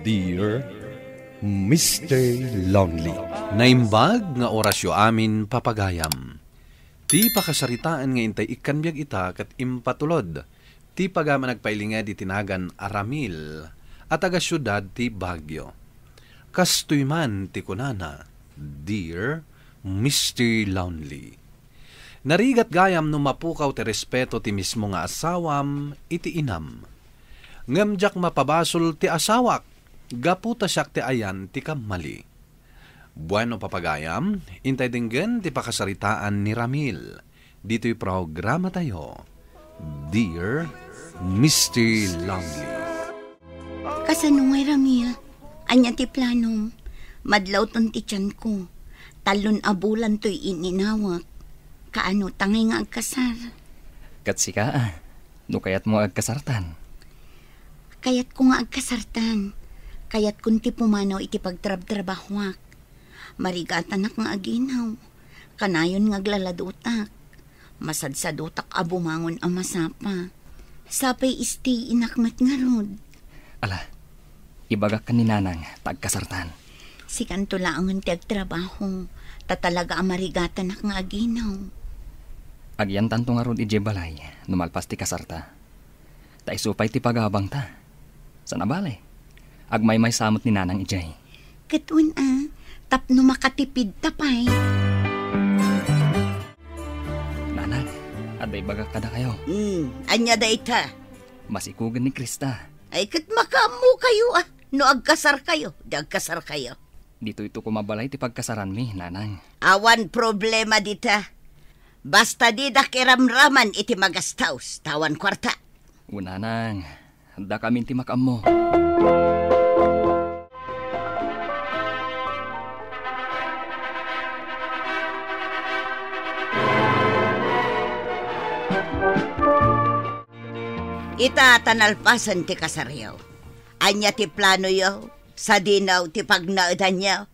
Dear Mr. Lonely. Naimbag nga orasyo amin papagayam. Ti pakasaritaan nga intay ikanbyag ita kat impatulod. Ti pagama nagpailinga di tinagan Aramil at aga syudad ti Baguio. Kastoy man ti kunana, Dear Mr. Lonely. Narigat gayam no mapukaw ti respeto ti mismo nga asawam iti inam. Ngamjak mapabasol ti asawak, gaputa siyak ti ayan ti kamali. Bueno papagayam, intay dinggan ti pakasaritaan ni Ramil. Dito'y programa tayo, Dear Mr. Lonely. Kasano ngay Ramil? Anya ti planom, madlaw ton ti tiyan ko. Talon abulan to'y ininawak. Kaano tangay nga agkasar? Katsika no kayat mo agkasartan. Kayat ko nga agkasartan. Kayat kunti pumanaw iti pagtrab-trabahwak. Marigatan ak nga aginaw. Kanayon nga glaladutak. Masadsadutak abumangon ang masapa. Sapay isti inakmat nga rod. Ala, ibagak ka ni nanang tagkasartan. Si kanto laangon ti agtrabaho. Tatalaga ang marigatan ak nga aginaw. Agyan tanto nga rod ije balay, numalpas ti kasarta. Ta isupay ti pagabang ta. Sana bale? Agmay-may samot ni nanang ijay. Katun tapno makatipid tapay. Nanang, aday bagak kada kayo. Anya da ita? Masikugan ni Krista. Ay kat makamu kayo no agkasar kayo, dagkasar kayo. Dito ito kumabalay ti pagkasaran mi, nanang. Awan problema dita. Basta di da kiramraman iti magastaws, tawan kwarta. Nanang, da kami ti makam mo. Ita tanalpasan ti kasaryaw. Anya ti plano yaw, sa dinaw ti pagnaudan yaw.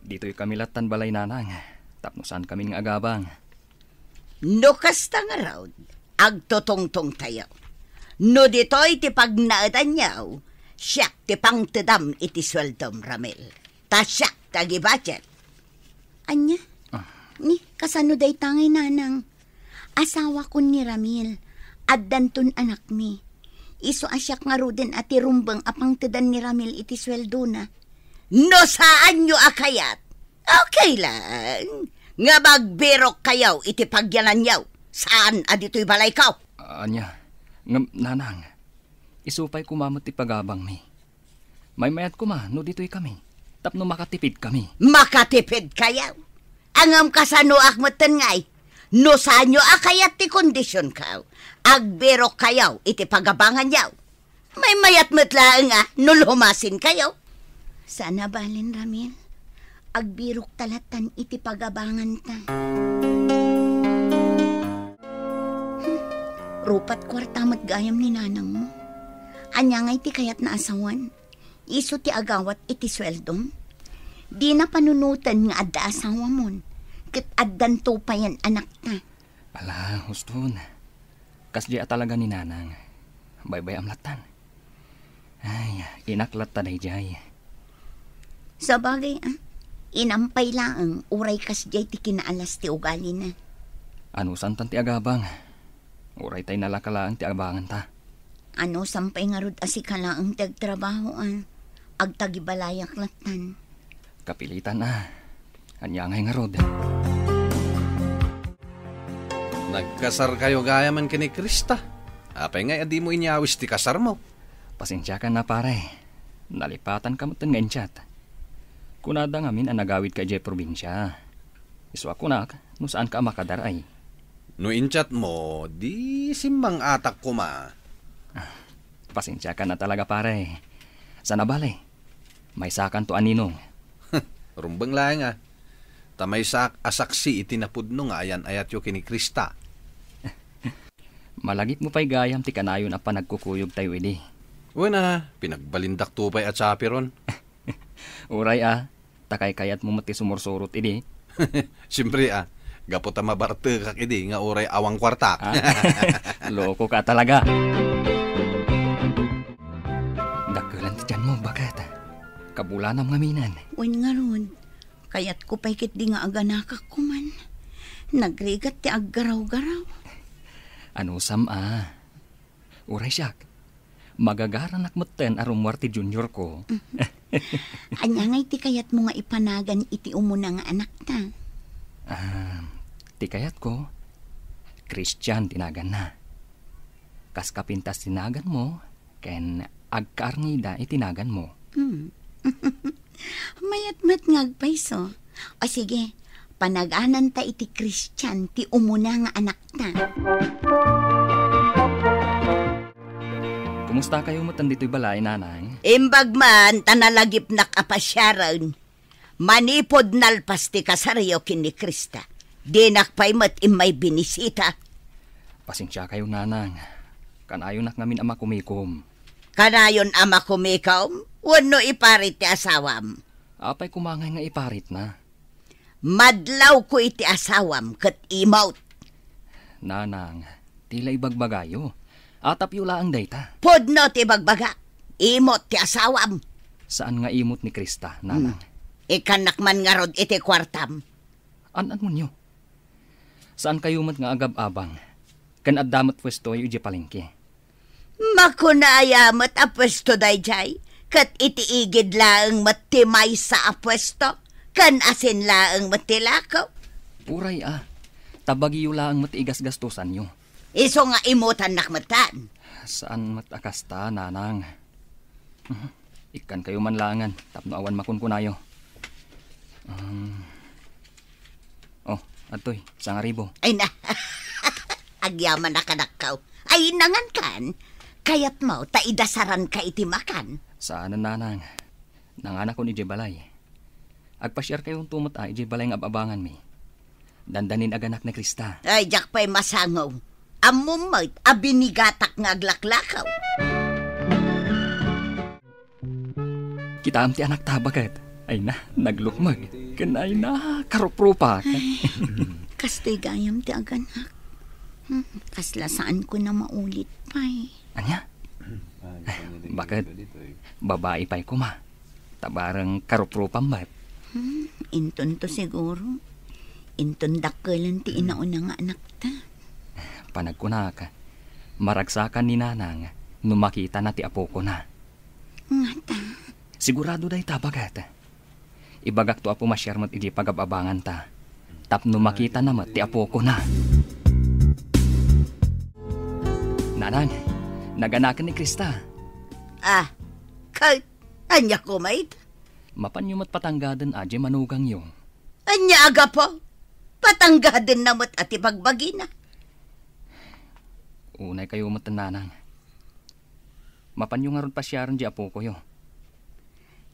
Dito'y kami latan balay nanang. Tapnosan kami ng agabang. No kasta nga raw, agtotongtong tayo. No dito'y ti pagnaudan yaw, siyak ti pangtedam iti sweldom Ramil. Ta siyak tagi budget. Anya? Ni kasano day tangay nanang. Asawa ko ni Ramil. Addanton anak mi. Iso asyak nga ruden at irumbang apang tedan ni Ramil iti sweldo na. No saan nyo akayat? Okay lang. Nga magbirok kayaw iti pagyanan yaw. Saan adito'y balay kaw? Anya, nanang, isupay kumamot ti pagabang mi. May mayat kuma, no dito'y kami. Tapno makatipid kami. Makatipid kayaw? Angam kasano akmatan ngay. No saan nyo akayat ti kondisyon kaw. Agbirok kayaw iti pagabangan yaw. May mayat matlaang no lumasin kayaw. Sana balin Ramil. Agbirok talatan iti pagabangan ta. Rupat kwarta matgayam ni nanang mo. Anya nga iti kayat na asawan. Iso ti agawat iti sweldom. Di na panunutan nga adda asawa mon. Kit addan to pa yan anak ta. Ala, huston. Kasdi talaga ni nanang. Baybay amlatan. Ay, inaklat ta dayjay. Sa bagay, inampay laang uray kasjay ti kinaalas ti ugali na. Ano santan ti agabang? Uray tay nalakalaan ti abangan ta. Ano sampay nga rod asikalaang ti agtrabahoan. Agtagibalayak latan. Kapilitan Anya ngay nga rod. Nagkasar kayo gaya man kini Krista. Apay nga adi mo inyawis ti kasar mo. Pasensya ka na pare. Nalipatan ka mo nga inchat. Kunada ngamin ang nagawid ka jay probinsya. Iswa ko na, no saan ka makadaray. No inchat mo, di simbang atak ko ma. Pasensya ka na talaga pare. Sana bale, may sakan to aninong. Rumbang lang Tamay asaksi itinapudno nga ayan ayat yo kini Krista. Malagit mo pa'y gayam ti kanayon a panagkukuyog tayo ini. Wala, pinagbalindak tupay at sapiron. Uray takay kayat mo mati sumursurot ini. Siyempre gapot ta mabarte kak idi nga uray awang kwarta. Loko ka talaga. Dagkalan ti dyan mo bakit? Kabulanam ngaminan. Wen nga ron, kayat ko pa'y kit di nga aganakak ko man. Nagrigat ti aggaraw-garaw. Ano sama? Uray siyak. Magagaranak mo ten arumwar ti junior ko. Anya ngay ti kayat mo nga ipanagan iti umuna nga anak ta. Ti kayat ko, Christian tinagan na. Kas kapintas tinagan mo, ken agkaarngida itinagan mo. Mayat-mat ngagpayso. O sige, panaganan ta iti Christian ti umuna nga anak ta. Kumusta kayo mo dito'y balay, nanay? Imbag man, tanalagip nakapasyaran. Manipod nalpas ti kasaryo kini Krista. Di nakpay mat imay binisita. Pasensya kayo, nanang. Kanayo nak ngamin ama kumikom. Kanayon ama kumikaw, wano iparit ti asawam. Apay kumangay nga iparit na. Madlaw ko iti asawam kat imawt. Nanang, tila ibagbagayo. Atap yula ang dayta. Podno ti bagbaga, imot ti asawam. Saan nga imot ni Krista, nanang? Ikanak man nga rod iti kwartam. Anan mo nyo? Saan kayo mat nga agab-abang? Kan addamat pwesto yu iji palengke. Makunayamat a pwesto dayjay, kat iti igid laeng matimay sa a pwesto, kan asin laeng matilakaw. Uray tabagi yula ang matiigas gastusan nyo. Iso nga imutan nakmatan. Saan matakasta, nanang? Ikan kayo manlangan, tapno awan makunkunayo. Atoy, 1,000. Ay na, agyaman na kanakaw. Ay nangan kan, kayat mo taidasaran ka iti makan. Saan nanang? Nanganak ko ni Jebalay. Agpa-share kayong tumot Jebalay ng ababangan mi. Dandanin aganak ni Krista. Ay, jak pa'y masangaw. Amumait, abinigatak nga aglaklakaw. Kita am ti anak tabagat. Ay na, naglukmag. Kanay na, karuprupa. Kastoy gayam ti aganak. Kaslasaan ko na maulit pa'y. Anya? Bakit? Babae pa'y kuma. Tabarang karuprupang bat. Inton to siguro. Inton dakkelan ti inauna nga anak ta. Panagkuna ka. Maragsakan ni nanang nung makita na ti apo ko na. Nga ta. Sigurado day tabagat. Ibagak to apo masyarmat iji pagababangan ta. Tapno makita na mat ti apo ko na. Nanang, naganakan ni Krista. Kahit anya ko mait. Mapanyumat patanggadan manugang yung. Anya aga po. Patanggadan na mat at ipagbagi na. Unay kayo matananang. Mapanyo nga ron pasyaran di apo ko yo.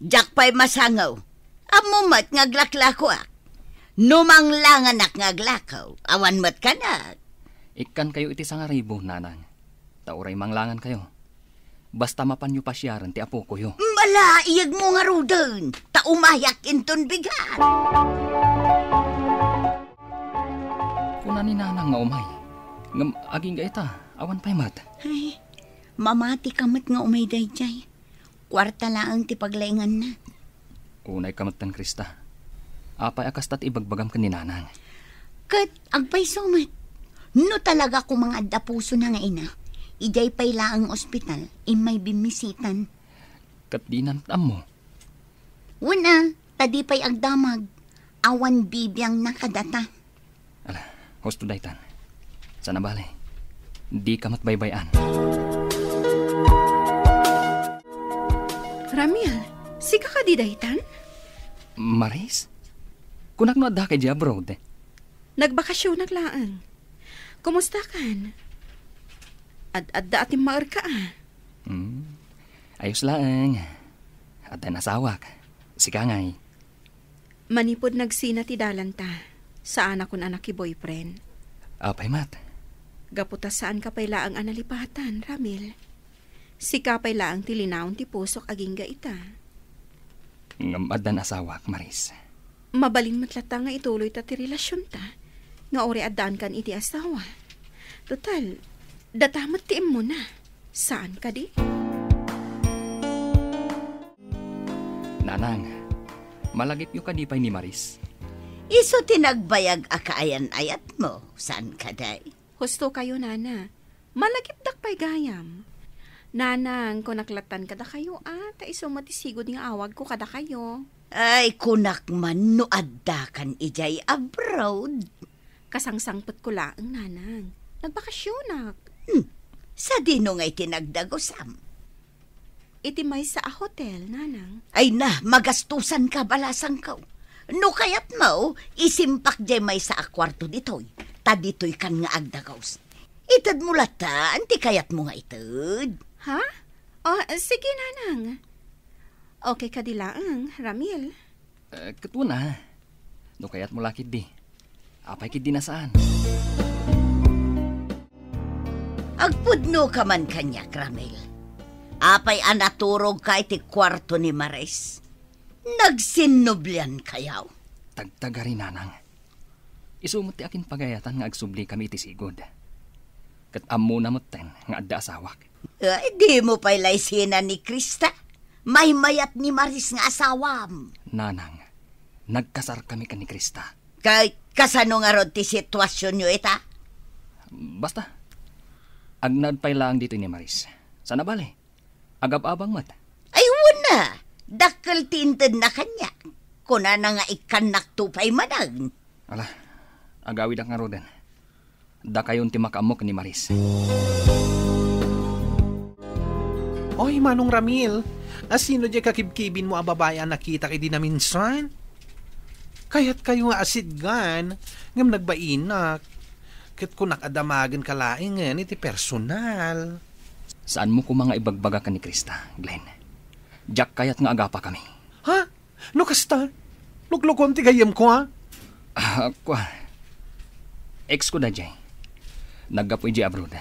Jak pa'y masangaw. Amumat ngaglaklako ak. Numanglangan ak ngaglakaw. Awan mat ka na. Ikan kayo iti 1,000, nanang. Tauray manglangan kayo. Basta mapanyo pasyaran ti apo ko yo. Malaiyag mo nga rudan. Taumayak inton bigat. Kuna ni nanang nga umay. Ngam aging gaita, awan pa'y mat. Ay, mamati kamat nga umay dayjay. Kwarta laang ti paglaingan na. Unay kamatan Krista. Apay akastat ibagbagam ka ni nanang. Kat agpay sumat. No talaga ko mga adda puso na nga ina. Ijay pay laang ospital, imay bimisitan. Kat di nantam mo. Una, tadi pay agdamag. Awan bibiyang nakadata. Ala, husto daytan. Sana bale, di ka matbaybayan. Ramil, sika ka di daytan? Maris? Kunak no adda kay di abroad. Nagbakasyon naglaang. Kumusta kan? Adda ating maar ka Ayos lang. Adda nasawak. Sika ngay. Manipod nagsina ti dalanta. Saan akong anak ki boyfriend. Apay mat. Gaputa saan ka pay laang analipatan, Ramil. Sika pay laang tilinaon ti pusok aging ita. Ngam adda nasawak, Maris. Mabalin matlata nga ituloy ta ti relasyon ta. Nga ori addaan kan iti asawa. Total, datamat ti mo na. Saan ka di? Nanang, malagip yu kadipay ni Maris. Iso tinagbayag akaayan ayat mo. Saan ka day? Husto kayo, nana. Malagipdak pa'y gayam. Nanang, kunaklatan kada kayo, ta iso matisigod nga awag ko kada kayo. Ay, kunak man no adda kan ijay abroad. Kasangsangpot ko laang, nanang. Nagbakasyonak. Sa dino nga'y tinagdagosam. Iti may sa hotel, nanang. Ay na, magastusan ka balasang ka. No kayat mo, isimpak jay may sa akwarto ditoy. Ta ditoy kan nga agdagaws. Itad mo lata, anti kayat mo nga itad. Ha? Sige, nanang. Okay ka dilaang, Ramil. Katwa na. No kayat mo lakit di. Apay kid di nasaan. Agpudno ka man kanya, Ramil. Apay anaturog ka iti kwarto ni Maris. Nagsinublian kayaw. Tagtagari, nanang. Isumot ti akin pagayatan nga agsubli kami iti sigod. Kat ammo na moten nga adda asawak. Ay, di mo pa'y laysina ni Krista. May mayat ni Maris nga asawam. Nanang, nagkasar kami ka ni Krista. Kay kasano nga rod ti sitwasyon nyo ita? Basta, agnad pa'y lang dito ni Maris. Sana bale, agab-abang mat. Ay, wala. Dakkel tinted na kanya. Kuna na nga ikanak tupay manag. Ala, agawid ang nga rodan. Da kayon ti makamok ni Maris. Oy, Manong Ramil, asino di kakibkibin mo ang babae ang nakita kay di na minsan? Kaya't kayo nga asid gan, ngam nagbainak. Kat kunak adamagan kalaingan iti personal. Saan mo ko mga ibagbaga ka ni Krista, Glenn? Jack kayat nga agapa kami. Ha? No kasta? Luklukon ti gayam ko, ha? Kwa. Ex ko na jay. Naggapoy di abroad.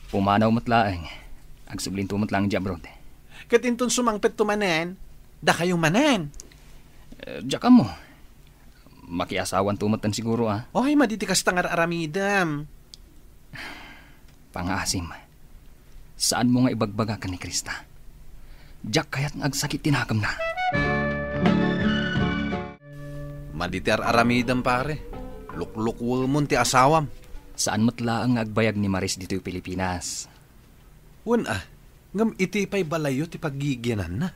Pumanaw matlaang. Agsublin tumot lang di abroad. Kat inton sumangpet tumanan, da kayong manan. Jack mo. Makiasawan tumatan siguro, ha? Oy, maditi kastangar aramidam. Pangasim. Saan mo nga ibagbaga ka ni Krista? Jack kayat nga agsakit tinakam na. Maditer aramidam pare. Lukluk mo ti asawam. Saan matla ang agbayag ni Maris dito yung Pilipinas? Ngam iti pa'y balayo ti paggigyanan na.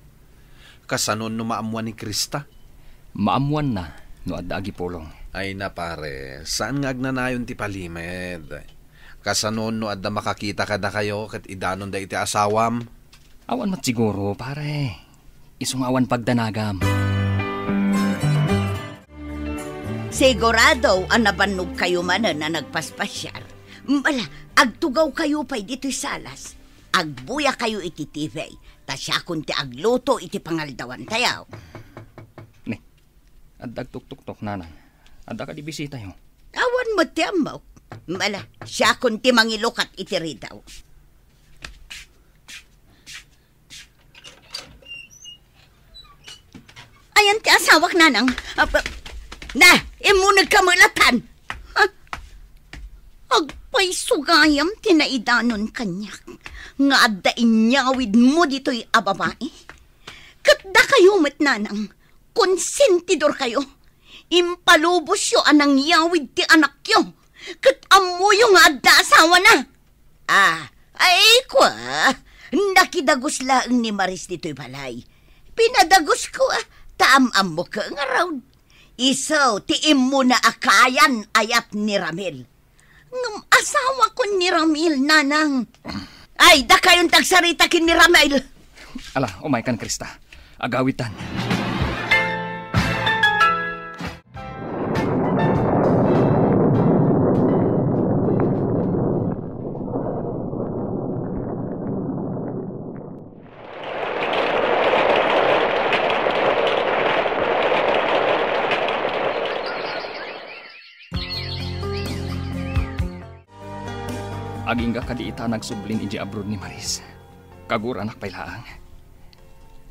Kasanon no maamuan ni Krista? Maamuan na, no adda agipulong. Ay na pare, saan nga agnanayon ti palimed? Kasanon no adda makakita kada kayo kat idanon da iti asawam? Awan mat siguro, pare. Isungawan pagdanagam. Sigurado ang nabanog kayo manan na nagpaspasyal. Mala, agtugaw kayo pa'y dito'y salas. Agbuya kayo iti TV. Ta siya kunti agluto iti pangaldawan tayaw. Ne, addag tuk-tuk-tuk, nanang. Adda ka di bisita yo. Awan mo ti amaw. Mala, siya kunti mangilukat iti ridaw. Ayan ti asawak, nanang. Na, imunag ka malatan. Agpay sugayam tinaidanon kanya. Nga adda inyawid mo dito'y ababae. Katda kayo matnanang. Konsentidor kayo. Impalubos yo anang yawid ti anak yo. Kat amuyo nga adda asawa na. Ay kwa. Nakidagos laang ni Maris dito'y balay. Pinadagos ko taam-am mo ka nga raw. Iso, tiim mo na akayan ayat ni Ramil. Ngam asawa ko ni Ramil, nanang. Ay, da kayong tagsarita kin ni Ramil. Ala, umay kan, Krista. Agawitan. Aging ka kadiita nagsublin iji abroad ni Maris. Kagur anak pailaang.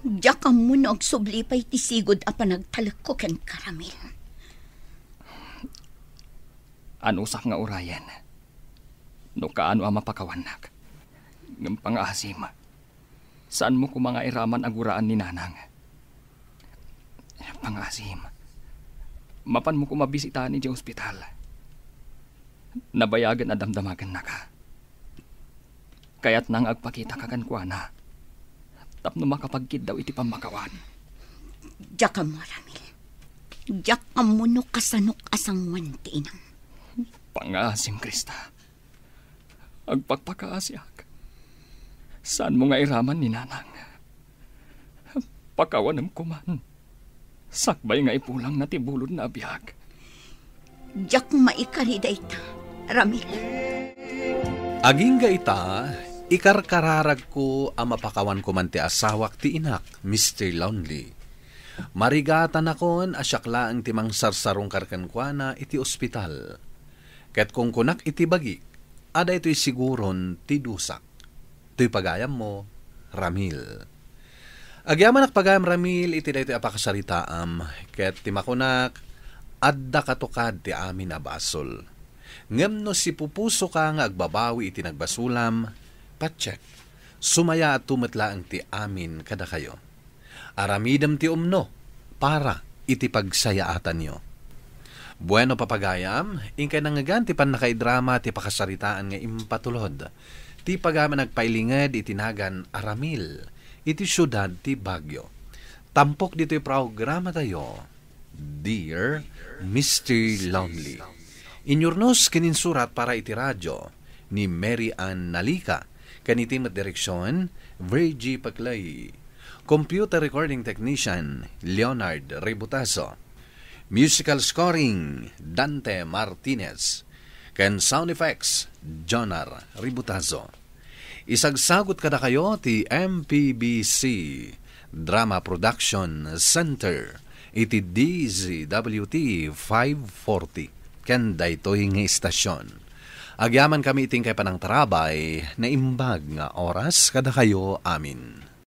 Diyak mo nagsubli pa'y tisigod a panagtalak ko ken Karamil. Anusak nga urayan. No kaano ang mapakawanak. Ng pang-asim. Saan mo ko mga iraman aguraan ni nanang? Pangasim, mapan mo kumabisita ni di ospital. Nabayagan na damdamagan na ka. Kaya't nang agpakita ka kankwana, tapno makapagkid daw iti pamakawan. Diyak mo, Ramil. Diyak mo no kasanok asang wanti inang. Pangasim, Krista. Agpagpakaasyak. Saan mo nga iraman ni nanang? Pakawanam ko man. Sakbay nga ipulang na tibulod na abiyag. Diyak maikarida ita, Ramil. Aging ga ita, ikarkararag ko ang mapakawan ko man ti asawak ti inak, Mr. Lonely. Marigatan akon asyakla ang timang sarsarong karkankwana iti ospital. Ket kung kunak iti bagi, ada ito'y siguron ti dusak. Ito'y pagayam mo, Ramil. Agyaman ak pagayam Ramil, iti da ito'y apakasaritaam. Ket timakunak, adda katukad ti amin abasol. Ngem no si pupuso ka nga agbabawi iti nagbasulam, patsek, sumaya at tumatla ang ti amin kada kayo. Aramidam ti umno, para iti pagsayaatan nyo. Bueno papagayam, ingkay nangagan ti pan nakaidrama ti pakasaritaan nga impatulod. Ti pagaman nagpailingad itinagan Aramil, iti syudad ti Baguio. Tampok dito'y programa tayo, Dear Mr. Lonely. Inyurnos kininsurat para iti radyo ni Mary Ann Nalika, kaniti direksyon, Virgie Paclay. Computer recording technician, Leonard Rebutazo. Musical scoring, Dante Martinez. Ken sound effects, Jonar Rebutazo. Isagsagot kada kayo ti MPBC Drama Production Center iti DZWT 540 ken daytoy nga istasyon. Agyaman kami iting kay panang tarabay na imbag nga oras kada kayo amin.